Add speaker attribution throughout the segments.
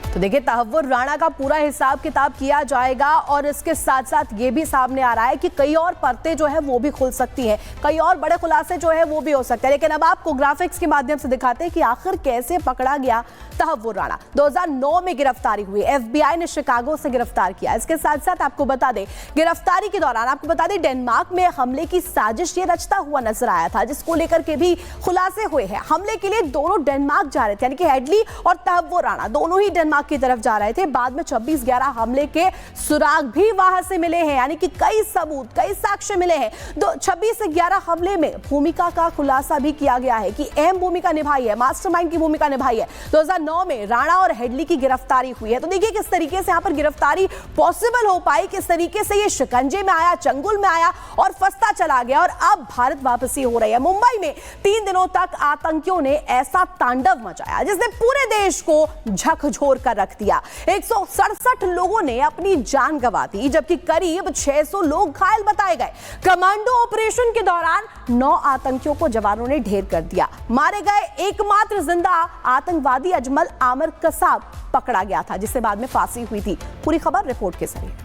Speaker 1: तो देखिए, तहव्वुर राणा का पूरा हिसाब किताब किया जाएगा और इसके साथ साथ ये भी सामने आ रहा है कि कई और परतें जो है वो भी खुल सकती हैं, कई और बड़े खुलासे जो है वो भी हो सकते हैं। लेकिन अब आपको ग्राफिक्स के माध्यम से दिखाते हैं कि आखिर कैसे पकड़ा गया तहव्वुर राणा। 2009 में गिरफ्तारी हुई, FBI ने शिकागो से गिरफ्तार किया। इसके साथ साथ आपको बता दें, गिरफ्तारी के दौरान आपको बता दें डेनमार्क में हमले की साजिश ये रचता हुआ नजर आया था, जिसको लेकर के भी खुलासे हुए हैं। हमले के लिए दोनों डेनमार्क जा रहे थे, यानी कि हेडली और तहव्वुर राणा दोनों ही डेनमार्क की तरफ जा रहे थे। बाद में 26/11 हमले के सुराग भी वहां से मिले हैं, यानी कि कई सबूत, कई साक्ष्य मिले हैं। 26/11 हमले में भूमिका का खुलासा भी किया गया है कि अहम भूमिका निभाई है, मास्टरमाइंड की भूमिका निभाई है। 2009 में राणा और हेडली की गिरफ्तारी हुई है। तो देखिए किस तरीके से यहां पर गिरफ्तारी पॉसिबल हो पाई, किस तरीके से ये शिकंजे में आया, चंगुल में आया और फंसता चला गया और अब भारत वापसी हो रही है। मुंबई में 3 दिनों तक आतंकियों ने ऐसा तांडव मचाया जिसने पूरे देश को झकझोर कर रख दिया। 167 लोगों ने अपनी जान गंवा दी, जबकि करीब 600 लोग घायल बताए गए। कमांडो ऑपरेशन के दौरान 9 आतंकियों को जवानों ने ढेर कर दिया। मारे गए एकमात्र जिंदा आतंकवादी अजमल आमिर कसाब पकड़ा गया था, जिसे बाद में फांसी हुई थी। पूरी खबर रिपोर्ट के जरिए।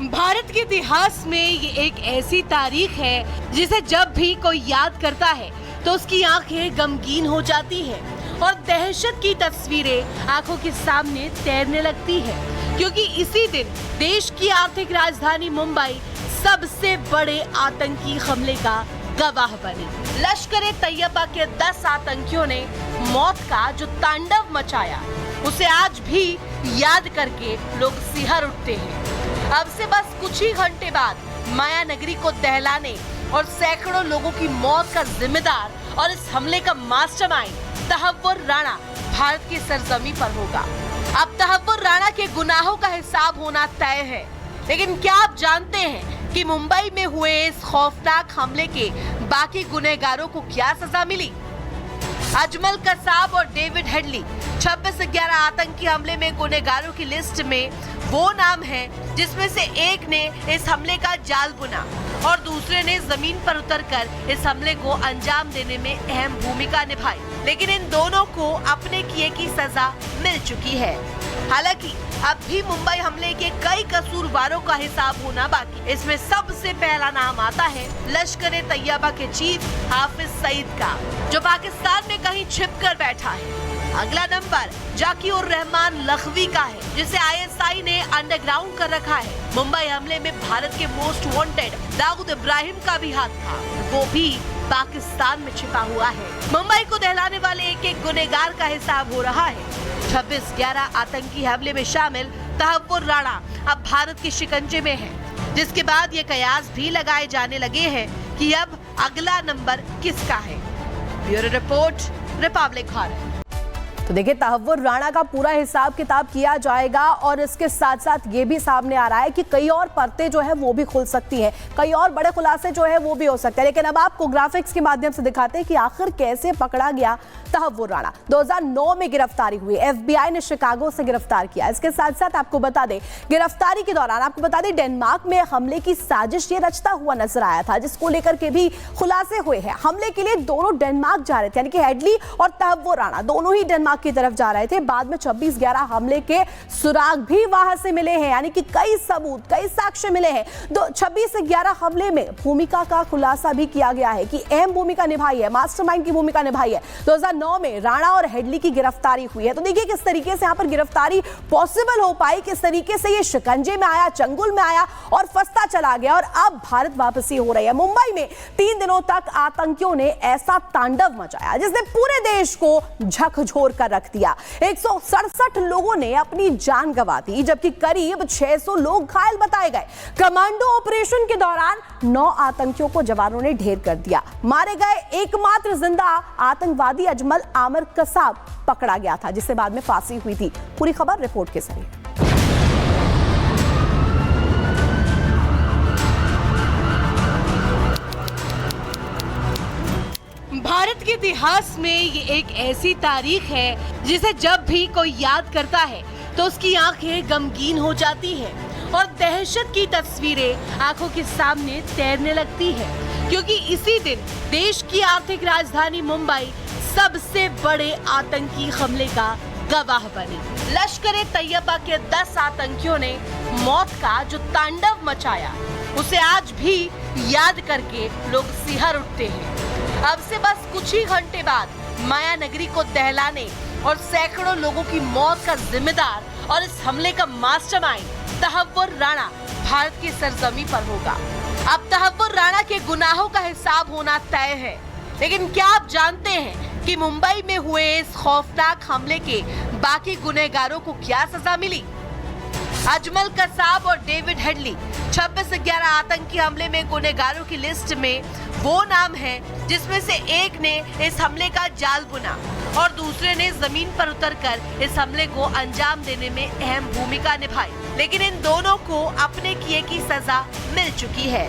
Speaker 2: भारत के इतिहास में ये एक ऐसी तारीख है जिसे जब भी कोई याद करता है तो उसकी आंखें गमगीन हो जाती है और दहशत की तस्वीरें आंखों के सामने तैरने लगती है, क्योंकि इसी दिन देश की आर्थिक राजधानी मुंबई सबसे बड़े आतंकी हमले का गवाह बनी। लश्कर-ए-तैयबा के 10 आतंकियों ने मौत का जो तांडव मचाया, उसे आज भी याद करके लोग सिहर उठते हैं। अब से बस कुछ ही घंटे बाद माया नगरी को दहलाने और सैकड़ों लोगों की मौत का जिम्मेदार और इस हमले का मास्टरमाइंड तहव्वुर राणा भारत की सरजमी पर होगा। अब तहव्वुर राणा के गुनाहों का हिसाब होना तय है, लेकिन क्या आप जानते हैं कि मुंबई में हुए इस खौफनाक हमले के बाकी गुनहगारों को क्या सजा मिली? अजमल कसाब और डेविड हेडली 26/11 आतंकी हमले में गुनहगारों की लिस्ट में वो नाम है जिसमें से एक ने इस हमले का जाल बुना और दूसरे ने जमीन पर उतरकर इस हमले को अंजाम देने में अहम भूमिका निभाई। लेकिन इन दोनों को अपने किए की सजा मिल चुकी है। हालांकि अब भी मुंबई हमले के कई कसूरवारों का हिसाब होना बाकी। इसमें सबसे पहला नाम आता है लश्कर-ए-तैयबा के चीफ हाफिज सईद का, जो पाकिस्तान में कहीं छिपकर बैठा है। अगला नंबर जाकिउर रहमान लखवी का है, जिसे ISI ने अंडरग्राउंड कर रखा है। मुंबई हमले में भारत के मोस्ट वांटेड दाऊद इब्राहिम का भी हाथ था, वो भी पाकिस्तान में छिपा हुआ है। मुंबई को दहलाने वाले एक गुनहगार का हिसाब हो रहा है। 26/11 आतंकी हमले में शामिल तहव्वुर राणा अब भारत के शिकंजे में है, जिसके बाद ये कयास भी लगाए जाने लगे हैं कि अब अगला नंबर किसका है। Bureau report, Republic Bharat.
Speaker 1: तो देखिए, तहव्वुर राणा का पूरा हिसाब किताब किया जाएगा और इसके साथ साथ ये भी सामने आ रहा है कि कई और परतें जो है वो भी खुल सकती हैं, कई और बड़े खुलासे जो है वो भी हो सकते हैं। लेकिन अब आपको ग्राफिक्स के माध्यम से दिखाते हैं कि आखिर कैसे पकड़ा गया तहव्वुर राणा। 2009 में गिरफ्तारी हुई, FBI ने शिकागो से गिरफ्तार किया। इसके साथ साथ आपको बता दें, गिरफ्तारी के दौरान आपको बता दें डेनमार्क में हमले की साजिश ये रचता हुआ नजर आया था, जिसको लेकर के भी खुलासे हुए हैं। हमले के लिए दोनों डेनमार्क जा रहे थे, यानी कि हेडली और तहव्वुर राणा दोनों ही डेनमार्क की तरफ जा रहे थे। बाद में 26/11 हमले के सुराग भी वहां से मिले हैं, यानी कि कई सबूत, कई साक्ष्य मिले हैं। 26/11 हमले में भूमिका का खुलासा भी किया गया है कि अहम भूमिका निभाई है, मास्टरमाइंड की भूमिका निभाई है। 2009 में राणा और हेडली की गिरफ्तारी हुई है। तो देखिए किस तरीके से यहां पर गिरफ्तारी पॉसिबल हो पाई, किस तरीके से ये शिकंजे में आया, चंगुल में आया और फंसता चला गया और अब भारत वापसी हो रही है। मुंबई में 3 दिनों तक आतंकियों ने ऐसा तांडव मचाया जिसने पूरे देश को झकझोर कर रख दिया। 167 लोगों ने अपनी जान गंवा दी, जबकि करीब 600 लोग घायल बताए गए। कमांडो ऑपरेशन के दौरान 9 आतंकियों को जवानों ने ढेर कर दिया। मारे गए एकमात्र जिंदा आतंकवादी अजमल आमिर कसाब पकड़ा गया था, जिसे बाद में फांसी हुई थी। पूरी खबर रिपोर्ट के जरिए।
Speaker 2: भारत के इतिहास में ये एक ऐसी तारीख है जिसे जब भी कोई याद करता है तो उसकी आंखें गमगीन हो जाती है और दहशत की तस्वीरें आंखों के सामने तैरने लगती है, क्योंकि इसी दिन देश की आर्थिक राजधानी मुंबई सबसे बड़े आतंकी हमले का गवाह बनी। लश्कर तैयबा के 10 आतंकियों ने मौत का जो तांडव मचाया उसे आज भी याद करके लोग सिहर उठते हैं। अब से बस कुछ ही घंटे बाद माया नगरी को दहलाने और सैकड़ों लोगों की मौत का जिम्मेदार और इस हमले का मास्टरमाइंड तहव्वुर राणा भारत की सरजमी पर होगा। अब तहव्वुर राणा के गुनाहों का हिसाब होना तय है, लेकिन क्या आप जानते हैं कि मुंबई में हुए इस खौफनाक हमले के बाकी गुनहगारों को क्या सजा मिली? अजमल कसाब और डेविड हेडली 26/11 आतंकी हमले में गुनहगारों की लिस्ट में वो नाम है जिसमें से एक ने इस हमले का जाल बुना और दूसरे ने जमीन पर उतरकर इस हमले को अंजाम देने में अहम भूमिका निभाई। लेकिन इन दोनों को अपने किए की सजा मिल चुकी है।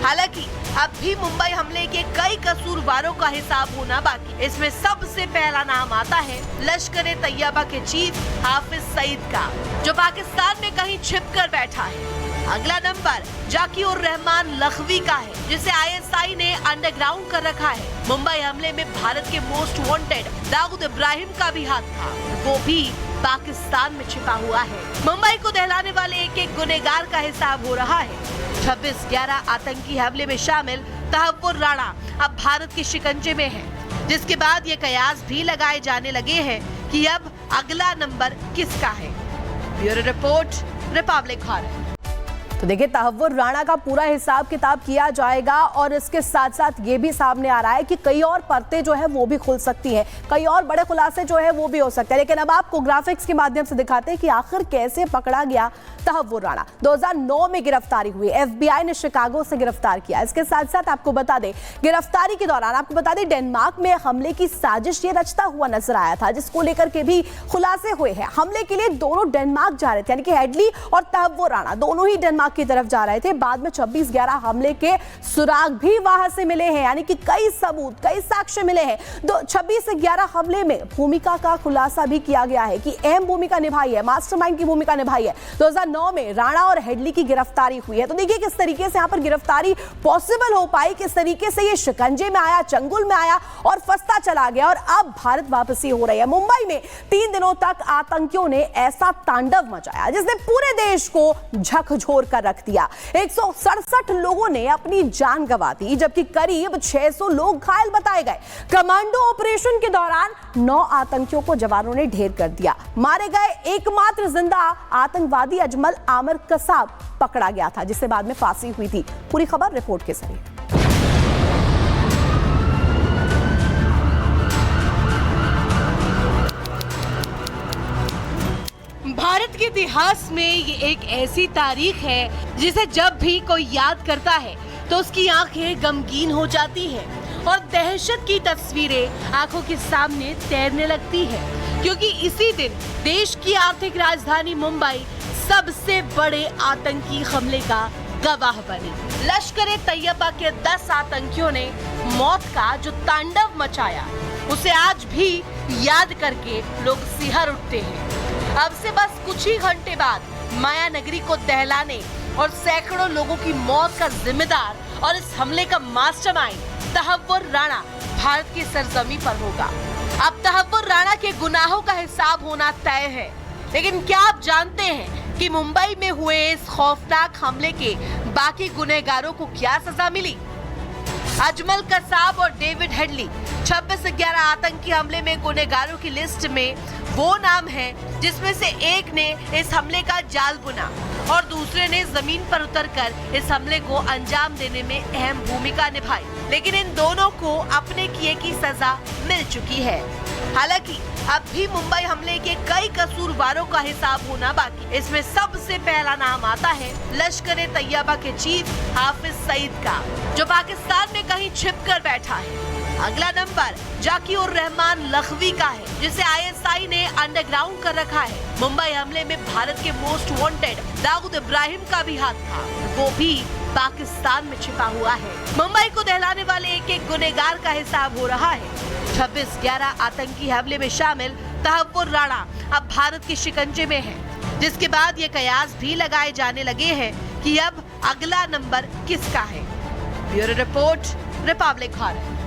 Speaker 2: हालांकि अब भी मुंबई हमले के कई कसूरवारों का हिसाब होना बाकी। इसमें सबसे पहला नाम आता है लश्कर तैयबा के चीफ हाफिज सईद का, जो पाकिस्तान में कहीं छिप कर बैठा है। अगला नंबर जाकिउर रहमान लखवी का है, जिसे ISI ने अंडरग्राउंड कर रखा है। मुंबई हमले में भारत के मोस्ट वांटेड दाऊद इब्राहिम का भी हाथ था, वो भी पाकिस्तान में छिपा हुआ है। मुंबई को दहलाने वाले एक गुनहगार का हिसाब हो रहा है। 26/11 आतंकी हमले में शामिल तहव्वुर राणा अब भारत के शिकंजे में है, जिसके बाद ये कयास भी लगाए जाने लगे हैं कि अब अगला नंबर किसका है। Bureau report, Republic Bharat.
Speaker 1: तो देखिए, तहव्वुर राणा का पूरा हिसाब किताब किया जाएगा और इसके साथ साथ ये भी सामने आ रहा है कि कई और परतें जो है वो भी खुल सकती हैं, कई और बड़े खुलासे जो है वो भी हो सकते हैं। लेकिन अब आपको ग्राफिक्स के माध्यम से दिखाते हैं कि आखिर कैसे पकड़ा गया तहव्वुर राणा। 2009 में गिरफ्तारी हुई, FBI ने शिकागो से गिरफ्तार किया। इसके साथ साथ आपको बता दें, गिरफ्तारी के दौरान आपको बता दें डेनमार्क में हमले की साजिश ये रचता हुआ नजर आया था, जिसको लेकर के भी खुलासे हुए हैं। हमले के लिए दोनों डेनमार्क जा रहे थे, यानी कि हेडली और तहव्वुर राणा दोनों ही डेनमार्क की तरफ जा रहे थे। बाद में 26/11 हमले के सुराग भी वहां से मिले हैं, यानी कि कई सबूत, कई साक्ष्य मिले हैं। 26/11 हमले में भूमिका का खुलासा भी किया गया है कि अहम भूमिका निभाई है, मास्टरमाइंड की भूमिका निभाई है। 2009 में राणा और हेडली की गिरफ्तारी हुई है। तो देखिए किस तरीके से यहां पर गिरफ्तारी पॉसिबल हो पाई, किस तरीके से ये शिकंजे में आया, चंगुल में आया और फंसता चला गया और अब भारत वापसी हो रही है। मुंबई में 3 दिनों तक आतंकियों ने ऐसा तांडव मचाया जिसने पूरे देश को झकझोर कर रख दिया। 167 लोगों ने अपनी जान गंवा दी, जबकि करीब 600 लोग घायल बताए गए। कमांडो ऑपरेशन के दौरान 9 आतंकियों को जवानों ने ढेर कर दिया। मारे गए एकमात्र जिंदा आतंकवादी अजमल आमिर कसाब पकड़ा गया था, जिसे बाद में फांसी हुई थी। पूरी खबर रिपोर्ट के जरिए।
Speaker 2: भारत के इतिहास में ये एक ऐसी तारीख है जिसे जब भी कोई याद करता है तो उसकी आंखें गमगीन हो जाती हैं और दहशत की तस्वीरें आंखों के सामने तैरने लगती है, क्योंकि इसी दिन देश की आर्थिक राजधानी मुंबई सबसे बड़े आतंकी हमले का गवाह बनी। लश्कर तैयबा के 10 आतंकियों ने मौत का जो तांडव मचाया उसे आज भी याद करके लोग सिहर उठते हैं। अब से बस कुछ ही घंटे बाद माया नगरी को दहलाने और सैकड़ों लोगों की मौत का जिम्मेदार और इस हमले का मास्टरमाइंड तहव्वुर राणा भारत की सरजमी पर होगा। अब तहव्वुर राणा के गुनाहों का हिसाब होना तय है, लेकिन क्या आप जानते हैं कि मुंबई में हुए इस खौफनाक हमले के बाकी गुनहगारों को क्या सजा मिली? अजमल कसाब और डेविड हेडली 26/11 आतंकी हमले में गुनहगारों की लिस्ट में वो नाम है जिसमें से एक ने इस हमले का जाल बुना और दूसरे ने जमीन पर उतरकर इस हमले को अंजाम देने में अहम भूमिका निभाई। लेकिन इन दोनों को अपने किए की सजा मिल चुकी है। हालांकि अब भी मुंबई हमले के कई कसूरवारों का हिसाब होना बाकी। इसमें सबसे पहला नाम आता है लश्कर तैयबा के चीफ हाफिज सईद का, जो पाकिस्तान में कहीं छिप कर बैठा है। अगला नंबर जाकिउर रहमान लखवी का है, जिसे ISI ने अंडरग्राउंड कर रखा है। मुंबई हमले में भारत के मोस्ट वांटेड दाऊद इब्राहिम का भी हाथ था, वो भी पाकिस्तान में छिपा हुआ है। मुंबई को दहलाने वाले एक गुनहगार का हिसाब हो रहा है। 26/11 आतंकी हमले में शामिल तहव्वुर राणा अब भारत के शिकंजे में है, जिसके बाद ये कयास भी लगाए जाने लगे हैं कि अब अगला नंबर किसका है। Bureau report, Republic Bharat.